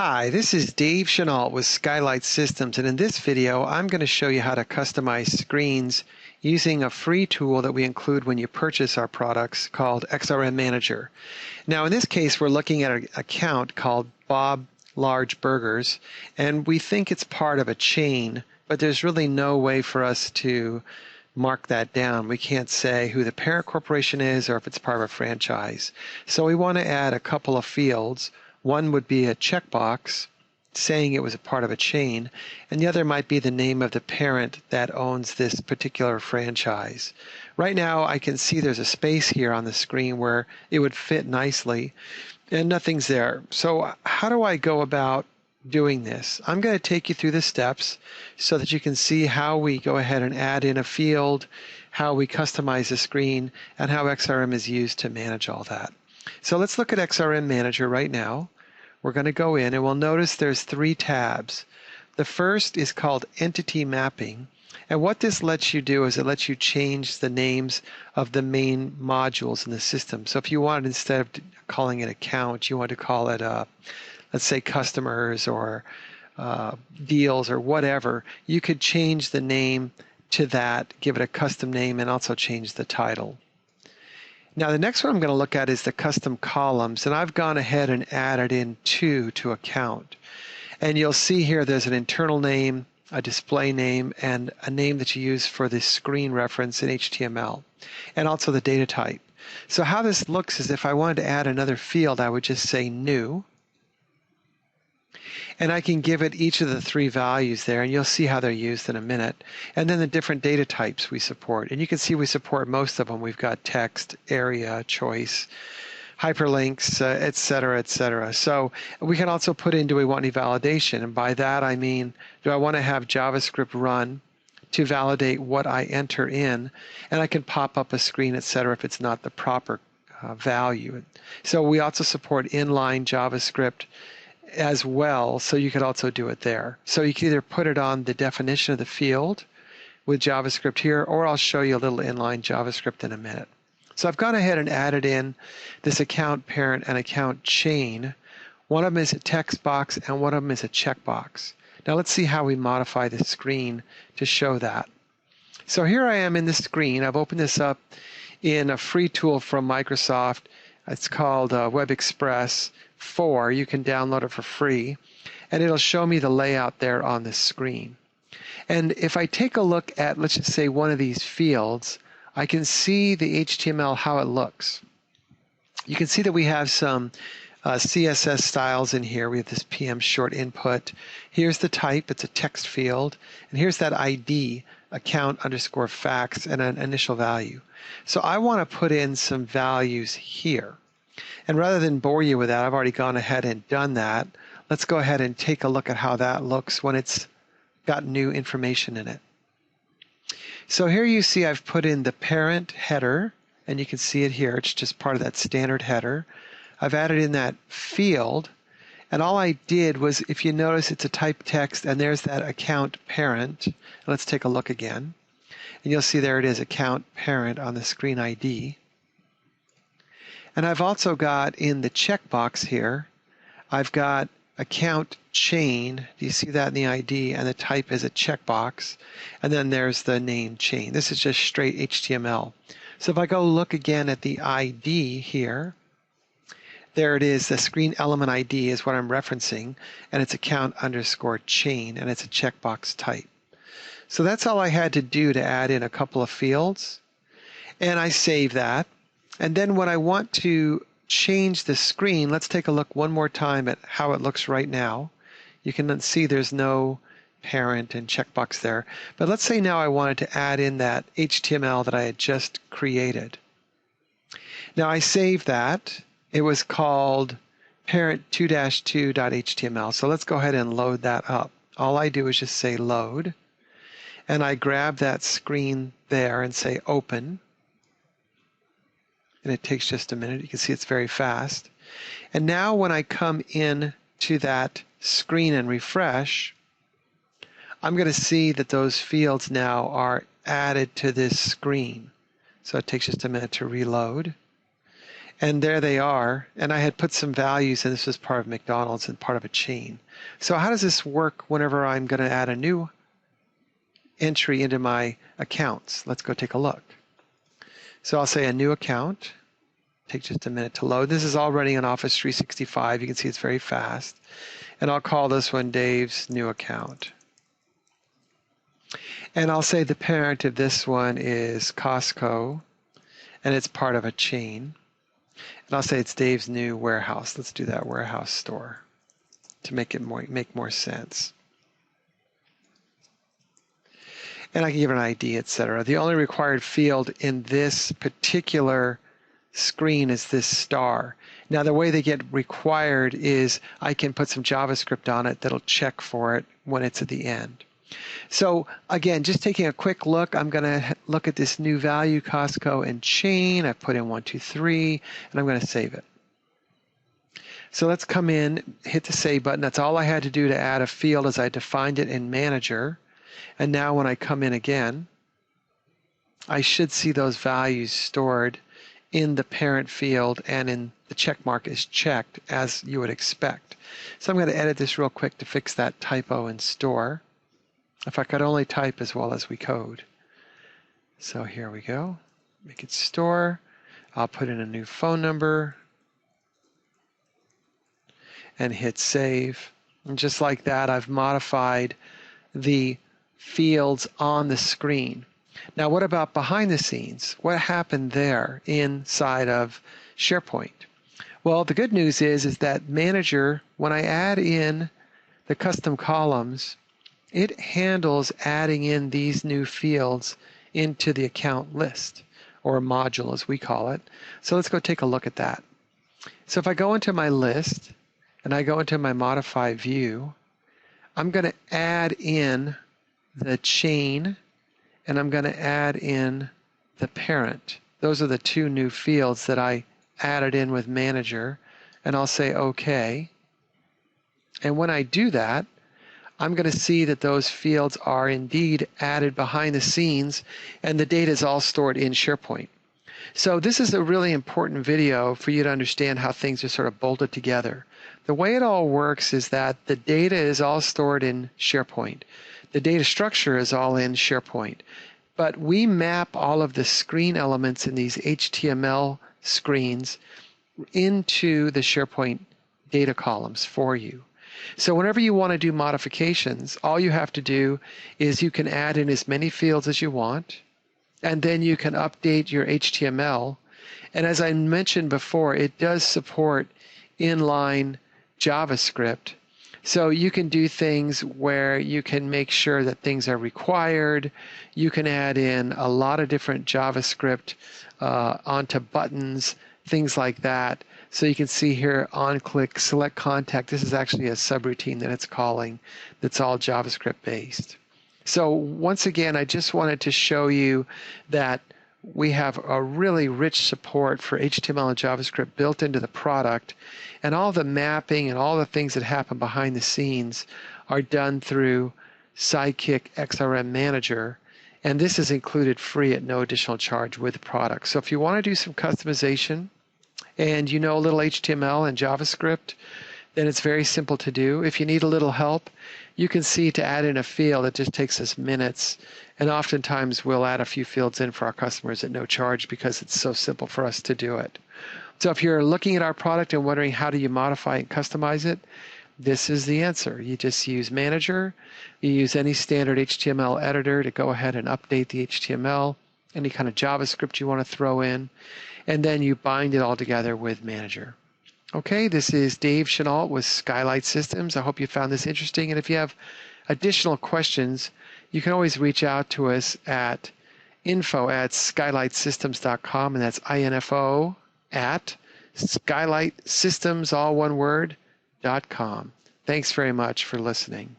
Hi, this is Dave Chenault with Skylight Systems, and in this video I'm going to show you how to customize screens using a free tool that we include when you purchase our products called xRM Manager. Now in this case we're looking at an account called Bob Large Burgers, and we think it's part of a chain, but there's really no way for us to mark that down. We can't say who the parent corporation is or if it's part of a franchise. So we want to add a couple of fields. One would be a checkbox saying it was a part of a chain, and the other might be the name of the parent that owns this particular franchise. Right now I can see there's a space here on the screen where it would fit nicely, and nothing's there. So how do I go about doing this? I'm going to take you through the steps so that you can see how we go ahead and add in a field, how we customize the screen, and how xRM is used to manage all that. So let's look at xRM Manager right now. We're going to go in and we'll notice there's three tabs. The first is called Entity Mapping, and what this lets you do is it lets you change the names of the main modules in the system. So if you wanted, instead of calling it account, you want to call it let's say customers or deals or whatever, you could change the name to that, give it a custom name, and also change the title. Now the next one I'm going to look at is the custom columns, and I've gone ahead and added in two to account. And you'll see here there's an internal name, a display name, and a name that you use for the screen reference in HTML, and also the data type. So how this looks is if I wanted to add another field, I would just say new, and I can give it each of the three values there, and you'll see how they're used in a minute. And then the different data types we support. And you can see we support most of them. We've got text, area, choice, hyperlinks, et cetera, et cetera. So we can also put in, do we want any validation? And by that I mean, do I want to have JavaScript run to validate what I enter in? And I can pop up a screen, et cetera, if it's not the proper value. So we also support inline JavaScript as well, so you could also do it there. So you can either put it on the definition of the field with JavaScript here, or I'll show you a little inline JavaScript in a minute. So I've gone ahead and added in this account parent and account chain. One of them is a text box and one of them is a checkbox. Now let's see how we modify the screen to show that. So here I am in the screen. I've opened this up in a free tool from Microsoft. It's called Web Express 4. You can download it for free, and it'll show me the layout there on the screen. And if I take a look at, let's just say, one of these fields, I can see the HTML, how it looks. You can see that we have some CSS styles in here. We have this PM short input. Here's the type. It's a text field. And here's that ID, account underscore facts, and an initial value. So I want to put in some values here. And rather than bore you with that, I've already gone ahead and done that. Let's go ahead and take a look at how that looks when it's got new information in it. So here you see I've put in the parent header, and you can see it here. It's just part of that standard header. I've added in that field, and all I did was, if you notice, it's a type text, and there's that account parent. Let's take a look again. And you'll see there it is, account parent on the screen ID. And I've also got in the checkbox here, I've got account chain. Do you see that in the ID? And the type is a checkbox. And then there's the name chain. This is just straight HTML. So if I go look again at the ID here, there it is. The screen element ID is what I'm referencing, and it's account underscore chain, and it's a checkbox type. So that's all I had to do to add in a couple of fields. And I save that. And then when I want to change the screen, let's take a look one more time at how it looks right now. You can see there's no parent and checkbox there. But let's say now I wanted to add in that HTML that I had just created. Now I saved that. It was called parent2-2.html. So let's go ahead and load that up. All I do is just say load. And I grab that screen there and say open. And it takes just a minute. You can see it's very fast. And now when I come in to that screen and refresh, I'm going to see that those fields now are added to this screen. So it takes just a minute to reload. And there they are. And I had put some values, and this was part of McDonald's and part of a chain. So how does this work whenever I'm going to add a new entry into my accounts? Let's go take a look. So I'll say a new account. Take just a minute to load. This is all running on Office 365. You can see it's very fast. And I'll call this one Dave's new account. And I'll say the parent of this one is Costco, and it's part of a chain. And I'll say it's Dave's new warehouse. Let's do that, warehouse store, to make it make more sense. And I can give it an ID, etc. The only required field in this particular screen is this star. Now the way they get required is I can put some JavaScript on it that'll check for it when it's at the end. So again, just taking a quick look, I'm going to look at this new value, Costco and chain. I put in 1, 2, 3, and I'm going to save it. So let's come in, hit the save button. That's all I had to do to add a field, as I defined it in Manager. And now when I come in again, I should see those values stored in the parent field, and in the check mark is checked, as you would expect. So I'm going to edit this real quick to fix that typo in store. If I could only type as well as we code. So here we go. Make it store. I'll put in a new phone number and hit save. And just like that, I've modified the fields on the screen. Now, what about behind the scenes? What happened there inside of SharePoint? Well, the good news is that Manager, when I add in the custom columns, it handles adding in these new fields into the account list, or module as we call it. So let's go take a look at that. So if I go into my list and I go into my modify view, I'm going to add in the chain and I'm going to add in the parent. Those are the two new fields that I added in with Manager, and I'll say OK. And when I do that, I'm going to see that those fields are indeed added behind the scenes, and the data is all stored in SharePoint. So this is a really important video for you to understand how things are sort of bolted together. The way it all works is that the data is all stored in SharePoint. The data structure is all in SharePoint. But we map all of the screen elements in these HTML screens into the SharePoint data columns for you. So whenever you want to do modifications, all you have to do is you can add in as many fields as you want, and then you can update your HTML. And as I mentioned before, it does support inline JavaScript. So you can do things where you can make sure that things are required. You can add in a lot of different JavaScript onto buttons, things like that. So you can see here, on click, select contact. This is actually a subroutine that it's calling that's all JavaScript based. So once again, I just wanted to show you that we have a really rich support for HTML and JavaScript built into the product, and all the mapping and all the things that happen behind the scenes are done through SideKick XRM Manager, and this is included free at no additional charge with the product. So if you want to do some customization and you know a little HTML and JavaScript, then it's very simple to do. If you need a little help, you can see to add in a field, it just takes us minutes. And oftentimes we'll add a few fields in for our customers at no charge because it's so simple for us to do it. So if you're looking at our product and wondering how do you modify and customize it, this is the answer. You just use Manager, you use any standard HTML editor to go ahead and update the HTML, any kind of JavaScript you want to throw in, and then you bind it all together with Manager. Okay, this is Dave Chenault with Skylight Systems. I hope you found this interesting, and if you have additional questions, you can always reach out to us at info@skylightsystems.com, and that's info at skylightsystems, all one word, .com. Thanks very much for listening.